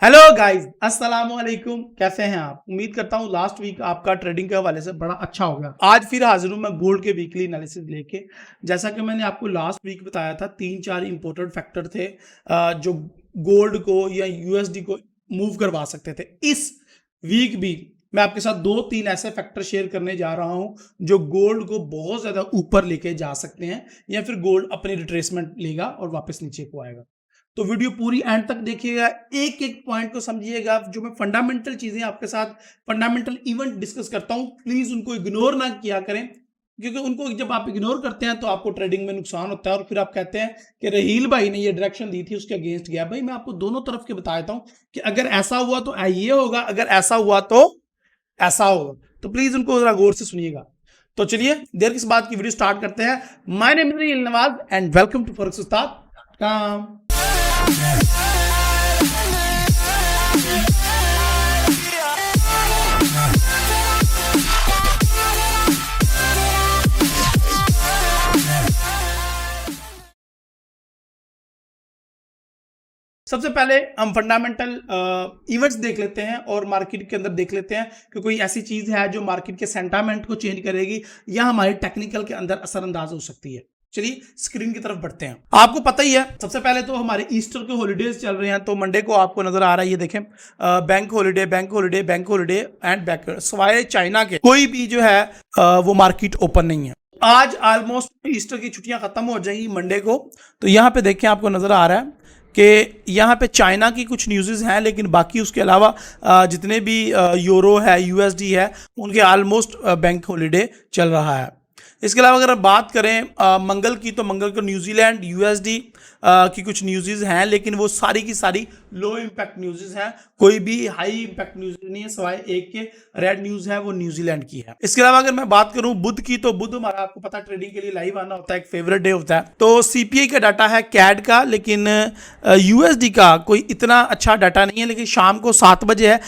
Hello guys, अस्सलाम वालेकुम। कैसे हैं आप? उम्मीद करता हूँ लास्ट वीक आपका ट्रेडिंग के हवाले से बड़ा अच्छा हो गया। आज फिर हाजिर हूँ मैं गोल्ड के वीकली एनालिसिस लेके। जैसा कि मैंने आपको लास्ट वीक बताया था, 3-4 इंपॉर्टेंट फैक्टर थे जो गोल्ड को या यूएसडी को मूव करवा सकते थे। इस वीक भी मैं आपके साथ 2-3 ऐसे फैक्टर शेयर करने जा रहा हूँ जो गोल्ड को बहुत ज्यादा ऊपर लेके जा सकते हैं या फिर गोल्ड अपनी रिट्रेसमेंट लेगा और वापस नीचे को आएगा। तो वीडियो पूरी एंड तक देखिएगा, एक एक पॉइंट को समझिएगा। जो मैं फंडामेंटल चीजें आपके साथ, फंडामेंटल इवेंट डिस्कस करता हूं, प्लीज उनको इग्नोर ना किया करें, क्योंकि उनको जब आप इग्नोर करते हैं तो आपको ट्रेडिंग में नुकसान होता है और फिर आप कहते हैं कि रहील भाई ने ये डायरेक्शन दी थी उसके अगेंस्ट गया। भाई मैं आपको दोनों तरफ के बता देता हूं कि अगर ऐसा हुआ तो ये होगा, अगर ऐसा हुआ तो ऐसा होगा। तो प्लीज उनको जरा गौर से सुनिएगा। तो चलिए देर किस बात की वीडियो स्टार्ट करते हैं। My name is Nawaz and welcome to Forex Ustad com. सबसे पहले हम फंडामेंटल इवेंट्स देख लेते हैं और मार्केट के अंदर देख लेते हैं कि कोई ऐसी चीज है जो मार्केट के सेंटामेंट को चेंज करेगी या हमारे टेक्निकल के अंदर असरअंदाज हो सकती है। चलिए स्क्रीन की तरफ बढ़ते हैं। आपको पता ही है, सबसे पहले तो हमारे ईस्टर के हॉलीडेज चल रहे हैं। तो मंडे को आपको नजर आ रहा है, ये देखें, bank holiday bank holiday bank holiday and bank, सवाए चाइना के कोई भी जो है वो मार्केट ओपन नहीं है। आज ऑलमोस्ट ईस्टर की छुट्टियां खत्म हो जाएंगी मंडे को। तो यहाँ पे देखें, आपको नजर आ रहा है कि यहाँ पे चाइना की कुछ न्यूज़ हैं, लेकिन बाकी उसके अलावा जितने भी यूरो है, यूएसडी है, उनके ऑलमोस्ट बैंक हॉलीडे चल रहा है। इसके अलावा अगर बात करें मंगल की, तो मंगल को न्यूजीलैंड यूएसडी की कुछ न्यूज़ हैं, लेकिन वो सारी की सारी लो इम्पैक्ट न्यूज़ हैं। कोई भी हाई इम्पैक्ट न्यूज़ नहीं है, सवाए एक के रेड न्यूज़ है, वो न्यूजीलैंड की है। इसके अलावा अगर मैं बात करूं बुध की, तो बुध हमारा आपको पता है ट्रेडिंग के लिए लाइव आना होता है, एक फेवरेट डे होता है। तो सीपीआई का डाटा है कैड का, लेकिन यूएसडी का कोई इतना अच्छा डाटा नहीं है। लेकिन शाम को 7 बजे है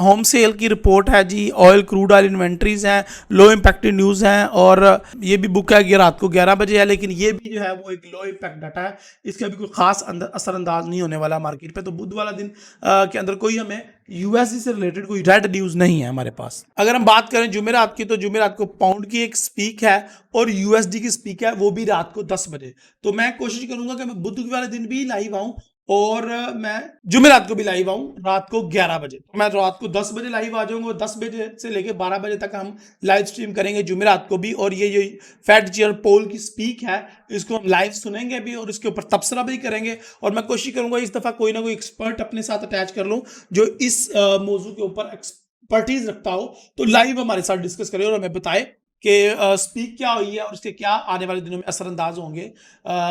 होम सेल की रिपोर्ट है जी, ऑयल क्रूड ऑयल इन्वेंट्रीज हैं, लो इम्पैक्टेड न्यूज़ हैं, और ये भी बुक है कि रात को 11 बजे है, लेकिन ये भी जो है वो एक लो इम्पैक्ट डाटा है। इसका भी कोई खास असरअंदाज नहीं होने वाला मार्केट पे। तो बुध वाला दिन के अंदर कोई हमें यूएसडी से रिलेटेड कोई रेड न्यूज़ नहीं है हमारे पास। अगर हम बात करें जुमेरात की, तो जुमेरात को पाउंड की एक स्पीक है और यूएसडी की स्पीक है, वो भी रात को 10 बजे। तो मैं कोशिश करूंगा कि मैं बुध वाले दिन भी लाइव आऊं और मैं जुमेरात को भी लाइव आऊं रात को 11 बजे। तो मैं रात को 10 बजे लाइव आ जाऊंगा, 10 बजे से लेकर 12 बजे तक हम लाइव स्ट्रीम करेंगे जुमेरात को भी। और ये जो फेड चेयर पोल की स्पीक है, इसको हम लाइव सुनेंगे भी और इसके ऊपर तबसरा भी करेंगे। और मैं कोशिश करूंगा इस दफा कोई ना कोई एक्सपर्ट अपने साथ अटैच कर लूं जो इस मौजू के ऊपर एक्सपर्टीज रखता हो, तो लाइव हमारे साथ डिस्कस करे और हमें बताए कि स्पीक क्या हुई है और इसके क्या आने वाले दिनों में असरअंदाज होंगे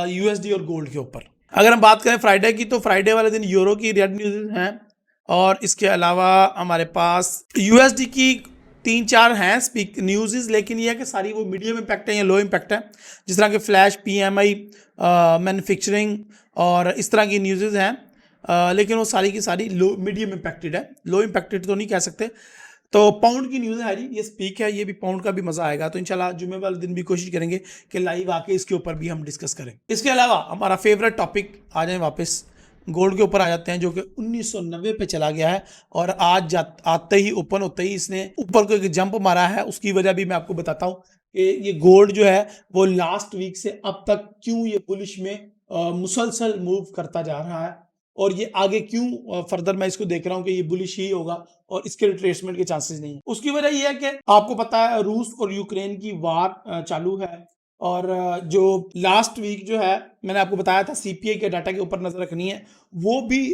यूएसडी और गोल्ड के ऊपर। अगर हम बात करें फ्राइडे की, तो फ्राइडे वाले दिन यूरो की रेड न्यूज़ हैं, और इसके अलावा हमारे पास यूएसडी की 3-4 हैं स्पीक न्यूज़, लेकिन ये है कि सारी वो मीडियम इम्पैक्ट है या लो इम्पैक्ट है। जिस तरह के फ्लैश, पीएमआई, मैन्युफैक्चरिंग और इस तरह की न्यूज़ हैं, लेकिन वो सारी की सारी लो मीडियम इम्पैक्टेड है, लो इम्पैक्टेड तो नहीं कह सकते। तो पाउंड की न्यूज़ है जी, ये स्पीक है, ये भी पाउंड का भी मजा आएगा। तो इंशाल्लाह जुमे वाले दिन भी कोशिश करेंगे कि लाइव आके इसके ऊपर भी हम डिस्कस करें। इसके अलावा हमारा फेवरेट टॉपिक आ जाए वापस गोल्ड के ऊपर आ जाते हैं, जो कि 1990 पे चला गया है और आज आते ही ओपन होते ही इसने ऊपर को एक जंप मारा है। उसकी वजह भी मैं आपको बताता हूँ कि ये गोल्ड जो है वो लास्ट वीक से अब तक क्यों ये बुलिश में मुसलसल मूव करता जा रहा है, और ये आगे क्यों फर्दर मैं इसको देख रहा हूं कि ये बुलिश ही होगा और इसके रिट्रेसमेंट के चांसेस नहीं है। उसकी वजह ये है कि आपको पता है रूस और यूक्रेन की वार चालू है, और जो लास्ट वीक जो है मैंने आपको बताया था सीपीआई के डाटा के ऊपर नजर रखनी है, वो भी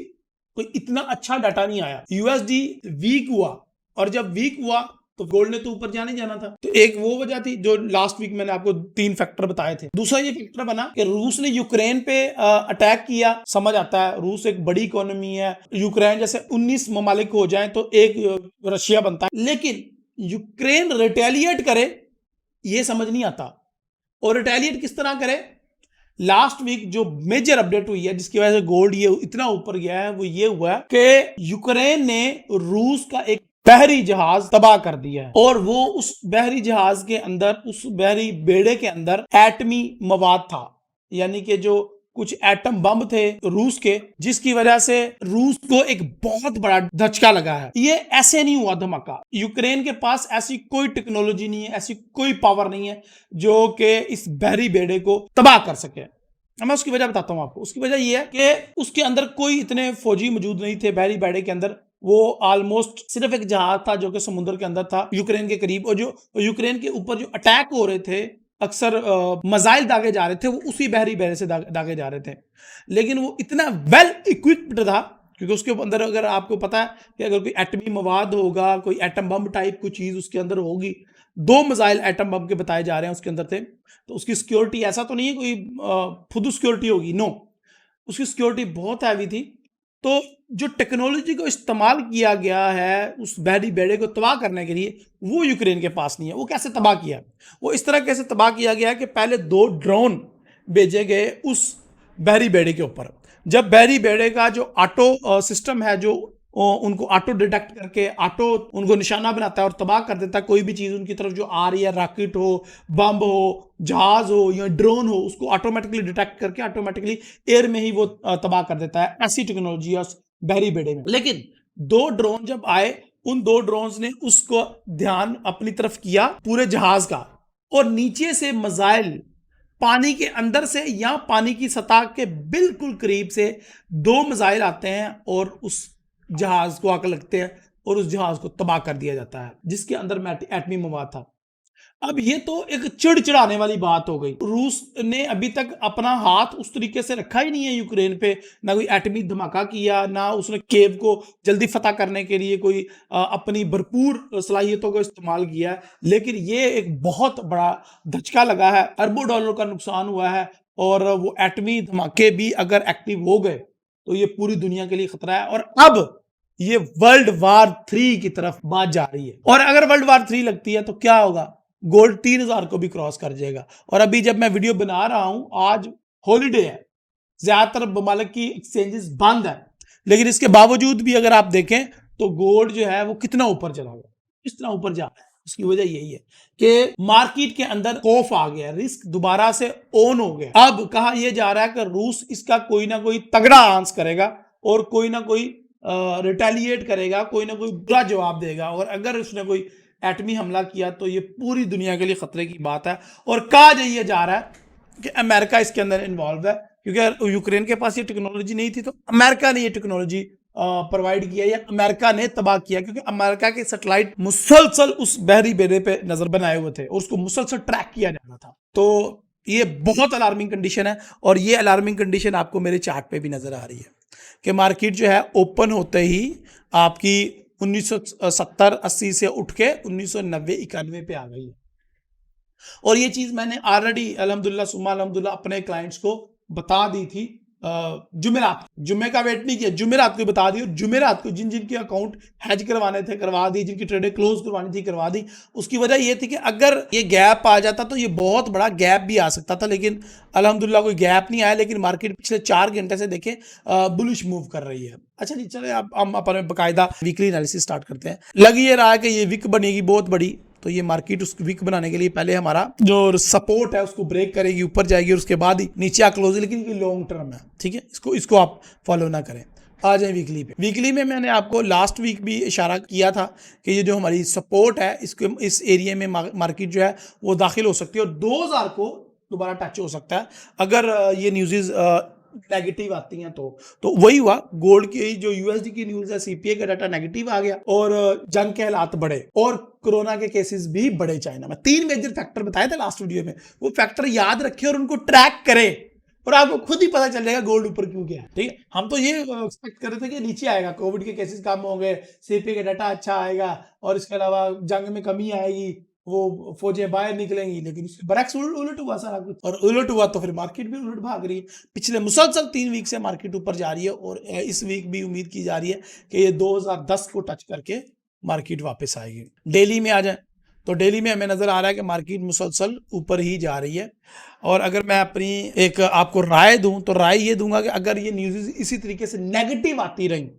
कोई इतना अच्छा डाटा नहीं आया। यूएसडी वीक हुआ, और जब वीक हुआ तो गोल्ड ने तो ऊपर जाने जाना था। तो एक वो वजह थी जो लास्ट वीक मैंने आपको 3 फैक्टर बताए थे। दूसरा ये फैक्टर बना कि रूस ने यूक्रेन पे अटैक किया। समझ आता है, रूस एक बड़ी इकोनॉमी है, यूक्रेन जैसे 19 ममालिक हो जाए तो एक रशिया बनता है, लेकिन यूक्रेन रिटेलिएट करे ये समझ नहीं आता। और रिटेलिएट किस तरह करे, लास्ट वीक जो मेजर अपडेट हुई है जिसकी वजह से गोल्ड ये इतना ऊपर गया है, वो ये हुआ कि यूक्रेन ने रूस का एक बहरी जहाज तबाह कर दिया है, और वो उस बहरी जहाज के अंदर, उस बहरी बेड़े के अंदर एटमी मवाद था, यानी कि जो कुछ एटम बम थे रूस के, जिसकी वजह से रूस को एक बहुत बड़ा धचका लगा है। ये ऐसे नहीं हुआ धमाका, यूक्रेन के पास ऐसी कोई टेक्नोलॉजी नहीं है, ऐसी कोई पावर नहीं है जो कि इस बहरी बेड़े को तबाह कर सके। मैं उसकी वजह बताता हूं आपको। उसकी वजह यह है कि उसके अंदर कोई इतने फौजी मौजूद नहीं थे बहरी बेड़े के अंदर। वो ऑलमोस्ट सिर्फ एक जहाज था जो कि समुद्र के अंदर था यूक्रेन के करीब, और जो यूक्रेन के ऊपर जो अटैक हो रहे थे, अक्सर मजाइल दागे जा रहे थे, वो उसी बहरी बेड़े से दागे जा रहे थे। लेकिन वो इतना वेल इक्विप्ड था क्योंकि उसके अंदर, अगर आपको पता है कि अगर कोई एटमी मवाद होगा, कोई एटम बम टाइप कोई चीज उसके अंदर होगी, 2 मिसाइल एटम बम के बताए जा रहे हैं उसके अंदर थे, तो उसकी सिक्योरिटी ऐसा तो नहीं है कोई फुदू सिक्योरिटी होगी, नो, उसकी सिक्योरिटी बहुत हैवी थी। तो जो टेक्नोलॉजी को इस्तेमाल किया गया है उस बहरी बेड़े को तबाह करने के लिए, वो यूक्रेन के पास नहीं है। वो कैसे तबाह किया? वो इस तरह कैसे तबाह किया गया कि पहले 2 ड्रोन भेजे गए उस बहरी बेड़े के ऊपर। जब बहरी बेड़े का जो ऑटो सिस्टम है, जो उनको ऑटो डिटेक्ट करके ऑटो उनको निशाना बनाता है और तबाह कर देता है, कोई भी चीज उनकी तरफ जो आ रही है, रॉकेट हो, बम हो, जहाज हो या ड्रोन हो, उसको ऑटोमेटिकली डिटेक्ट करके ऑटोमेटिकली एयर में ही वो तबाह कर देता है। ऐसी टेक्नोलॉजी है उस बहरी बेड़े में। लेकिन 2 ड्रोन जब आए, उन 2 ड्रोन ने उसको ध्यान अपनी तरफ किया पूरे जहाज का, और नीचे से मिसाइल पानी के अंदर से या पानी की सतह के बिल्कुल करीब से 2 मिसाइल आते हैं और उस जहाज को आकर लगते हैं और उस जहाज को तबाह कर दिया जाता है जिसके अंदर एटमी मवाद था। अब ये तो एक चिड़चिड़ाने वाली बात हो गई। रूस ने अभी तक अपना हाथ उस तरीके से रखा ही नहीं है यूक्रेन पे, ना कोई एटमी धमाका किया, ना उसने कीव को जल्दी फतह करने के लिए कोई अपनी भरपूर सलाहियतों का इस्तेमाल किया है। लेकिन ये एक बहुत बड़ा धचका लगा है, अरबों डॉलर का नुकसान हुआ है, और वो एटमी धमाके भी अगर एक्टिव हो गए तो ये पूरी दुनिया के लिए खतरा है। और अब ये वर्ल्ड वार 3 की तरफ बात जा रही है, और अगर वर्ल्ड वार 3 लगती है तो क्या होगा? गोल्ड 3000 को भी क्रॉस कर जाएगा। और अभी जब मैं वीडियो बना रहा हूं, आज हॉलीडे है, ज्यादातर ममालिक की एक्सचेंजेस बंद है, लेकिन इसके बावजूद भी अगर आप देखें तो गोल्ड जो है वो कितना ऊपर चला गया, कितना ऊपर जा रहा है। उसकी वजह यही है कि मार्केट के अंदर खौफ आ गया, रिस्क दोबारा से ऑन हो गया। अब कहा यह जा रहा है कि रूस इसका कोई ना कोई तगड़ा आंस करेगा और कोई ना कोई रिटेलिएट करेगा, कोई ना कोई बुरा जवाब देगा, और अगर उसने कोई एटमी हमला किया तो ये पूरी दुनिया के लिए खतरे की बात है। और कहा यह जा रहा है कि अमेरिका इसके अंदर इन्वॉल्व है, क्योंकि यूक्रेन के पास ये टेक्नोलॉजी नहीं थी तो अमेरिका ने ये टेक्नोलॉजी प्रोवाइड किया, या अमेरिका ने तबाह किया, क्योंकि अमेरिका के सैटेलाइट मुसलसल उस बहरी बेड़े पे नजर बनाए हुए थे और उसको मुसलसल ट्रैक किया जा रहा था। तो ये बहुत अलार्मिंग कंडीशन है, और ये अलार्मिंग कंडीशन आपको मेरे चार्ट पे भी नजर आ रही है कि मार्केट जो है ओपन होते ही आपकी 1970-80 से उठ के 1990-91 पे आ गई है। और ये चीज मैंने ऑलरेडी अल्हम्दुलिल्लाह सुम्मा अल्हम्दुलिल्लाह अपने क्लाइंट्स को बता दी थी। जुमेरात, जुम्मे का वेट नहीं किया, जुमेरात को बता दी, और जुमेरात को जिन जिनके अकाउंट हैज करवाने थे करवा दी, जिनकी ट्रेडें क्लोज करवानी थी करवा दी। उसकी वजह ये थी कि अगर ये गैप आ जाता तो ये बहुत बड़ा गैप भी आ सकता था, लेकिन अल्हम्दुलिल्लाह कोई गैप नहीं आया। लेकिन मार्केट पिछले 4 घंटे से देखें बुलिश मूव कर रही है। अच्छा जी, चले अब हम अपने बाकायदा वीकली एनालिसिस स्टार्ट करते हैं। लग ये रहा है कि ये विक बनेगी बहुत बड़ी, तो ये मार्केट उस वीक बनाने के लिए पहले हमारा जो सपोर्ट है उसको ब्रेक करेगी, ऊपर जाएगी और उसके बाद ही नीचे क्लोज, लेकिन ये लॉन्ग टर्म है, ठीक है, इसको आप फॉलो ना करें। आ जाए वीकली पे। वीकली में मैंने आपको लास्ट वीक भी इशारा किया था कि ये जो हमारी सपोर्ट है इसको, इस एरिया में मार्केट जो है वो दाखिल हो सकती है और 2000 को दोबारा टच हो सकता है अगर ये न्यूज़ नेगेटिव आती हैं। तो वही हुआ, गोल्ड की जो यूएसडी की न्यूज़ है, सीपीआई का डाटा नेगेटिव आ गया और जंग के हालात बढ़े और कोरोना के केसेस भी बढ़े चाइना में। 3 मेजर फैक्टर बताए थे लास्ट वीडियो में, वो फैक्टर याद रखें और उनको ट्रैक करें और आपको खुद ही पता चल जाएगा गोल्ड ऊपर क्यों गया। ठीक है, हम तो ये एक्सपेक्ट कर रहे थे कि नीचे आएगा, कोविड के केसेस कम हो गए, सीपीआई का डाटा अच्छा आएगा और इसके अलावा जंग में कमी आएगी, वो फौजें बाहर निकलेंगी, लेकिन बरक्स उलट हुआ सारा कुछ। और उलट हुआ तो फिर मार्केट भी उलट भाग रही है। पिछले मुसलसल 3 वीक से मार्केट ऊपर जा रही है और इस वीक भी उम्मीद की जा रही है कि ये 2010 को टच करके मार्केट वापस आएगी। डेली में आ जाए तो डेली में हमें नजर आ रहा है कि मार्केट मुसलसल ऊपर ही जा रही है। और अगर मैं अपनी एक आपको राय दूं तो राय ये दूंगा कि अगर ये न्यूज़ इसी तरीके से नेगेटिव आती रही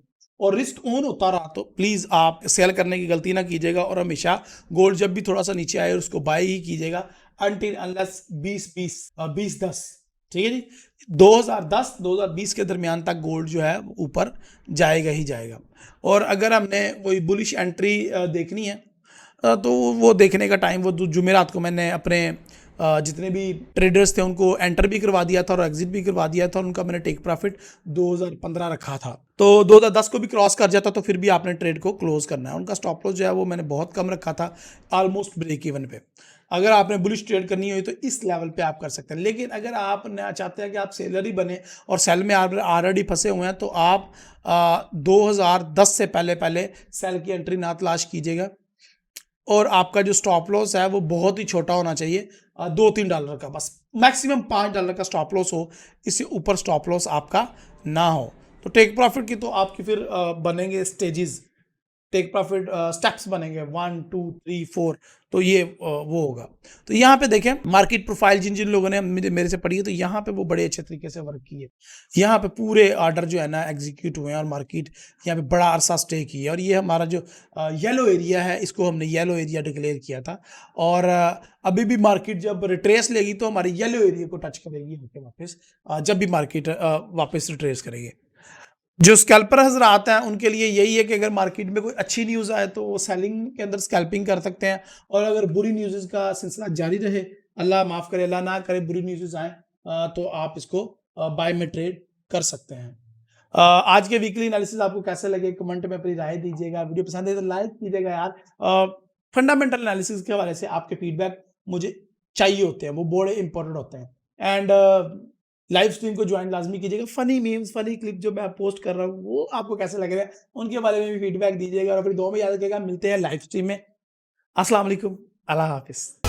और रिस्क ऑन होता रहा तो प्लीज़ आप सेल करने की गलती ना कीजिएगा और हमेशा गोल्ड जब भी थोड़ा सा नीचे आए उसको बाय ही कीजिएगा अनटिल अनलेस 20-10 ठीक है जी। 2010-2020 के दरमियान तक गोल्ड जो है ऊपर जाएगा ही जाएगा। और अगर हमने कोई बुलिश एंट्री देखनी है तो वो देखने का टाइम वो जुमेरात को मैंने अपने जितने भी ट्रेडर्स थे उनको एंटर भी करवा दिया था और एग्जिट भी करवा दिया था और उनका मैंने टेक प्रॉफिट 2015 रखा था। तो 2010 को भी क्रॉस कर जाता तो फिर भी आपने ट्रेड को क्लोज करना है। उनका स्टॉप लॉस जो है वो मैंने बहुत कम रखा था, ऑलमोस्ट ब्रेक इवन पे। अगर आपने बुलिश ट्रेड करनी हो तो इस लेवल पे आप कर सकते हैं। लेकिन अगर आप चाहते हैं कि आप सेलर ही बने और सेल में आप ऑलरेडी फंसे हुए हैं तो आप 2010 से पहले पहले सेल की एंट्री ना तलाश कीजिएगा और आपका जो स्टॉप लॉस है वो बहुत ही छोटा होना चाहिए, $2-3 का, बस मैक्सिमम $5 का स्टॉप लॉस हो, इससे ऊपर स्टॉप लॉस आपका ना हो। तो टेक प्रॉफिट की तो आपकी फिर बनेंगे स्टेजेस, टेक प्रॉफिट स्टेप्स बनेंगे 1 2 3 4। तो ये वो होगा। तो यहाँ पे देखें मार्केट प्रोफाइल जिन जिन लोगों ने मेरे से पढ़ी है तो यहाँ पे वो बड़े अच्छे तरीके से वर्क की है। यहाँ पे पूरे ऑर्डर जो है ना एग्जीक्यूट हुए हैं और मार्केट यहाँ पे बड़ा अरसा स्टे की है। और ये हमारा जो येलो एरिया है इसको हमने येलो एरिया डिक्लेयर किया था और अभी भी मार्केट जब रिट्रेस लेगी तो हमारे येलो एरिया को टच करेगी यहाँ पे वापस, जब भी मार्केट वापस रिट्रेस करेगी। जो स्कैल्पर हजरात हैं उनके लिए यही है कि अगर मार्केट में कोई अच्छी न्यूज़ आए तो वो सेलिंग के अंदर स्कैल्पिंग कर सकते हैं और अगर बुरी न्यूज़ का सिलसिला जारी रहे, अल्लाह माफ़ करे अल्लाह ना करे बुरी न्यूज़ आए, तो आप इसको बाय में ट्रेड कर सकते हैं। आज के वीकली एनालिसिस आपको कैसे लगे कमेंट में अपनी राय दीजिएगा। वीडियो पसंद है तो लाइक कीजिएगा यार। फंडामेंटल एनालिसिस के हवाले से आपके फीडबैक मुझे चाहिए होते हैं, वो बड़े इंपॉर्टेंट होते हैं। एंड लाइव स्ट्रीम को ज्वाइन लाजमी कीजिएगा। फनी मीम्स फनी क्लिप जो मैं पोस्ट कर रहा हूँ वो आपको कैसे लग रहा है उनके बारे में भी फीडबैक दीजिएगा और अपनी दुआ में याद रखिएगा। मिलते हैं लाइव स्ट्रीम में। अस्सलाम वालेकुम, अल्लाह हाफिज़।